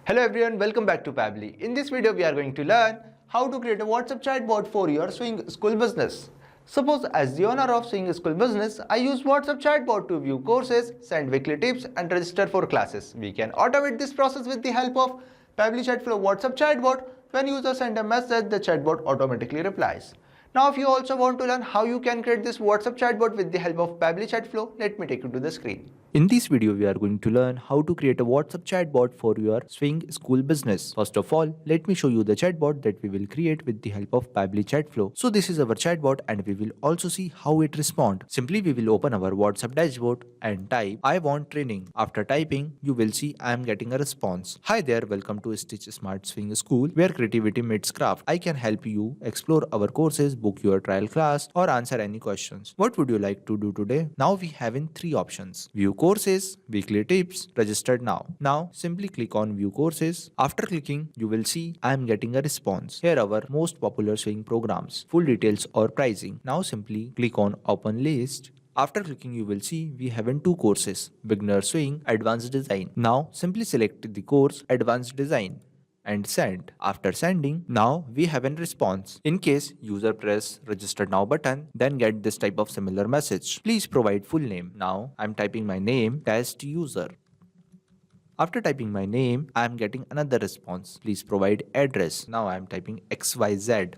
Hello everyone, welcome back to Pabbly. In this video, we are going to learn how to create a WhatsApp chatbot for your Swing School business. Suppose as the owner of Swing School business, I use WhatsApp chatbot to view courses, send weekly tips and register for classes. We can automate this process with the help of Pabbly Chatflow WhatsApp chatbot. When users send a message, the chatbot automatically replies. Now if you also want to learn how you can create this WhatsApp chatbot with the help of Pabbly Chatflow, let me take you to the screen. In this video, we are going to learn how to create a WhatsApp chatbot for your Swing School business. First of all, let me show you the chatbot that we will create with the help of Pabbly Chatflow. So this is our chatbot and we will also see how it responds. Simply we will open our WhatsApp dashboard and type I want training. After typing, you will see I am getting a response. Hi there, welcome to Stitch Smart Swing School where creativity meets craft. I can help you explore our courses, book your trial class or answer any questions. What would you like to do today? Now we have in three options. View courses, weekly tips, registered now. Now simply click on view courses. After clicking, you will see I am getting a response. Here are our most popular swing programs, full details or pricing. Now simply click on open list. After clicking, you will see we have in two courses, beginner swing, advanced design. Now simply select the course advanced design and send. After sending, now we have a response. In case user press register now button, then get this type of similar message. Please provide full name. Now I'm typing my name, test user. After typing my name, I am getting another response. Please provide address. Now I am typing XYZ.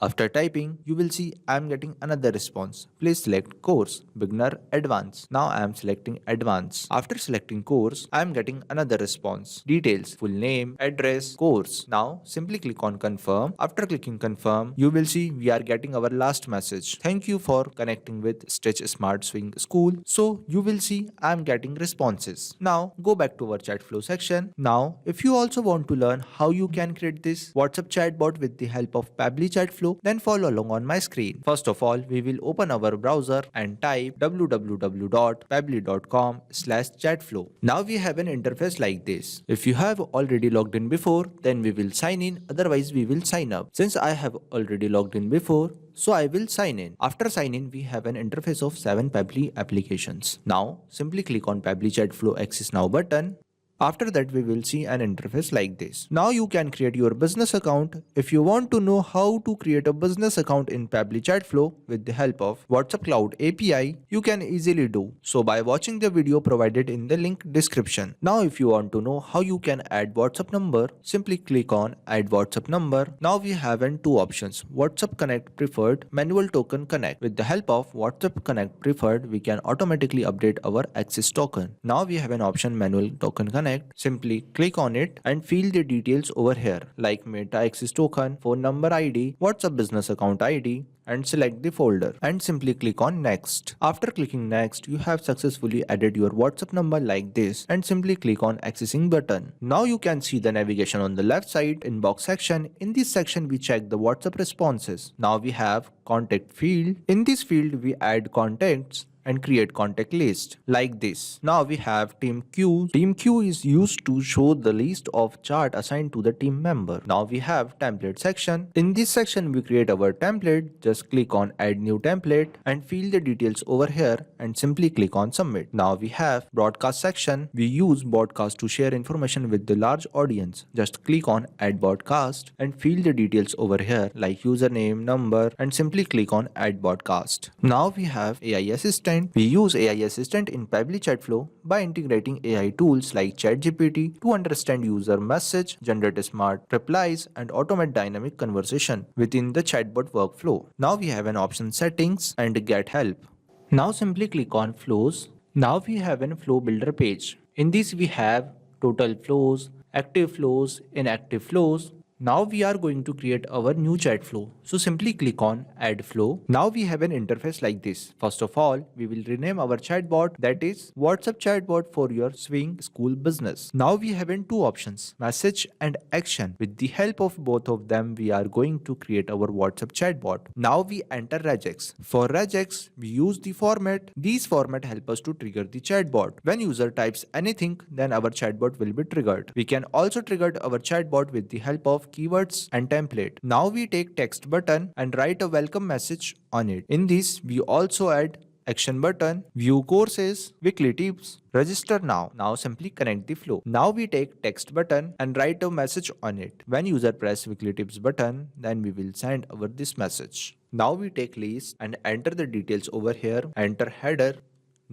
After typing, you will see I am getting another response. Please select course, beginner, advanced. Now I am selecting advanced. After selecting course, I am getting another response. Details, full name, address, course. Now simply click on confirm. After clicking confirm, you will see we are getting our last message. Thank you for connecting with Stitch Smart Swing School. So you will see I am getting responses. Now go back to our chat flow section. Now if you also want to learn how you can create this WhatsApp chatbot with the help of Pabbly Chatflow, then follow along on my screen. First of all, we will open our browser and type www.pabbly.com/chatflow. Now we have an interface like this. If you have already logged in before, then we will sign in, otherwise we will sign up. Since I have already logged in before, so I will sign in. After sign in, we have an interface of 7 Pabbly applications. Now simply click on Pabbly Chatflow Access Now button. After that, we will see an interface like this. Now you can create your business account. If you want to know how to create a business account in Pabbly Chatflow with the help of WhatsApp Cloud API, you can easily do so by watching the video provided in the link description. Now if you want to know how you can add WhatsApp number, simply click on add WhatsApp number. Now we have two options, WhatsApp Connect Preferred, Manual Token Connect. With the help of WhatsApp Connect Preferred, we can automatically update our access token. Now we have an option Manual Token Connect. Simply click on it and fill the details over here like Meta Access Token, phone number ID, WhatsApp Business Account ID, and select the folder and simply click on next. After clicking next, you have successfully added your WhatsApp number like this and simply click on accessing button. Now you can see the navigation on the left side inbox section. In this section we check the WhatsApp responses. Now we have contact field. In this field we add contacts and create contact list like this. Now we have team queue. Team queue is used to show the list of chart assigned to the team member. Now we have template section. In this section we create our template. Just click on add new template and fill the details over here and simply click on submit. Now we have broadcast section. We use broadcast to share information with the large audience. Just click on add broadcast and fill the details over here like username, number, and simply click on add broadcast. Now we have AI assistant. We use AI Assistant in Pabbly Chatflow by integrating AI tools like ChatGPT to understand user message, generate smart replies, and automate dynamic conversation within the chatbot workflow. Now we have an option settings and get help. Now simply click on flows. Now we have a flow builder page. In this we have total flows, active flows, inactive flows. Now we are going to create our new chat flow. So simply click on add flow. Now we have an interface like this. First of all, we will rename our chatbot, that is WhatsApp chatbot for your Swing School business. Now we have two options, message and action. With the help of both of them, we are going to create our WhatsApp chatbot. Now we enter regex. For regex, we use the format. These format help us to trigger the chatbot. When user types anything, then our chatbot will be triggered. We can also trigger our chatbot with the help of keywords and template. Now we take text button and write a welcome message on it. In this, we also add action button, view courses, weekly tips, register now. Now simply connect the flow. Now we take text button and write a message on it. When user press weekly tips button, then we will send over this message. Now we take list and enter the details over here. Enter header.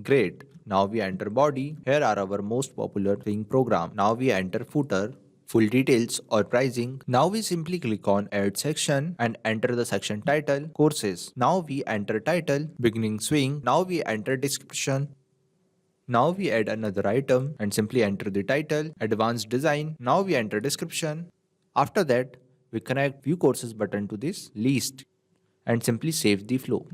Great. Now we enter body. Here are our most popular thing program. Now we enter footer, full details or pricing. Now we simply click on add section and enter the section title, courses. Now we enter title, beginning swing. Now we enter description. Now we add another item and simply enter the title, advanced design. Now we enter description. After that, we connect view courses button to this list and simply save the flow.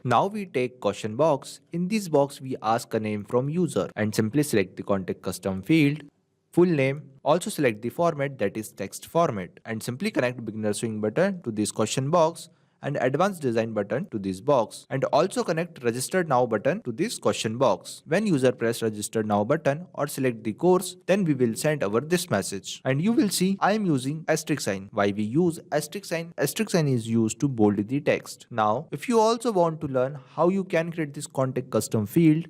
Now we take question box. In this box, we ask a name from user and simply select the contact custom field, full name. Also select the format, that is text format, and simply connect beginner swing button to this question box and advanced design button to this box, and also connect register now button to this question box. When user press register now button or select the course, then we will send over this message and you will see I am using asterisk sign. Why we use asterisk sign? Asterisk sign is used to bold the text. Now if you also want to learn how you can create this contact custom field,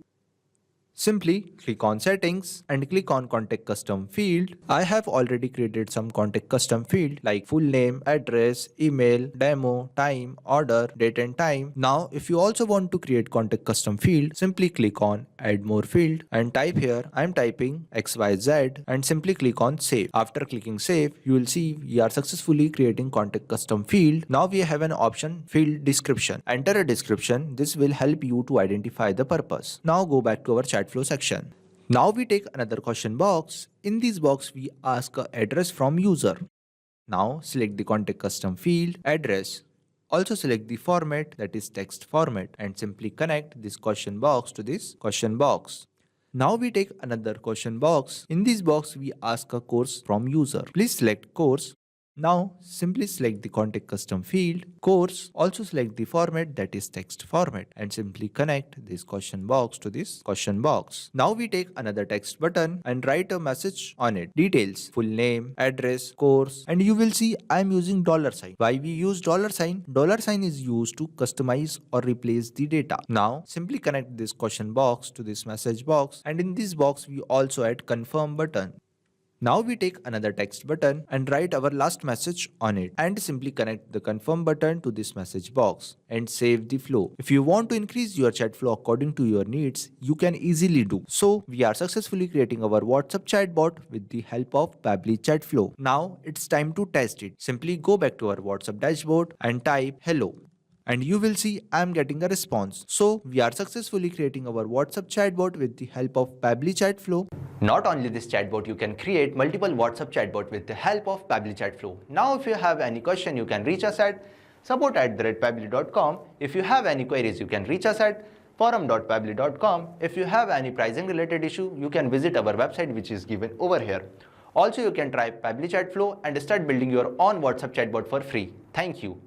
simply click on settings and click on contact custom field. I have already created some contact custom field like full name, address, email, demo, time, order, date and time. Now if you also want to create contact custom field, simply click on add more field and type here I am typing XYZ and simply click on save. After clicking save, you will see we are successfully creating contact custom field. Now we have an option field description. Enter a description. This will help you to identify the purpose. Now go back to our Chatflow section. Now we take another question box. In this box, we ask a address from user. Now select the contact custom field, address. Also select the format, that is text format, and simply connect this question box to this question box. Now we take another question box. In this box, we ask a course from user. Please select course. Now simply select the contact custom field, course, also select the format, that is text format, and simply connect this question box to this question box. Now we take another text button and write a message on it. Details, full name, address, course, and you will see I am using $sign. Why we use $sign? $sign is used to customize or replace the data. Now simply connect this question box to this message box, and in this box we also add confirm button. Now we take another text button and write our last message on it and simply connect the confirm button to this message box and save the flow. If you want to increase your chat flow according to your needs, you can easily do. So we are successfully creating our WhatsApp chatbot with the help of Pabbly Chatflow. Now it's time to test it. Simply go back to our WhatsApp dashboard and type hello. And you will see I am getting a response. So we are successfully creating our WhatsApp chatbot with the help of Pabbly Chatflow. Not only this chatbot, you can create multiple WhatsApp chatbot with the help of Pabbly Chatflow. Now if you have any question, you can reach us at support@pabbly.com. If you have any queries, you can reach us at forum.pabbly.com. If you have any pricing related issue, you can visit our website which is given over here. Also, you can try Pabbly Chatflow and start building your own WhatsApp chatbot for free. Thank you.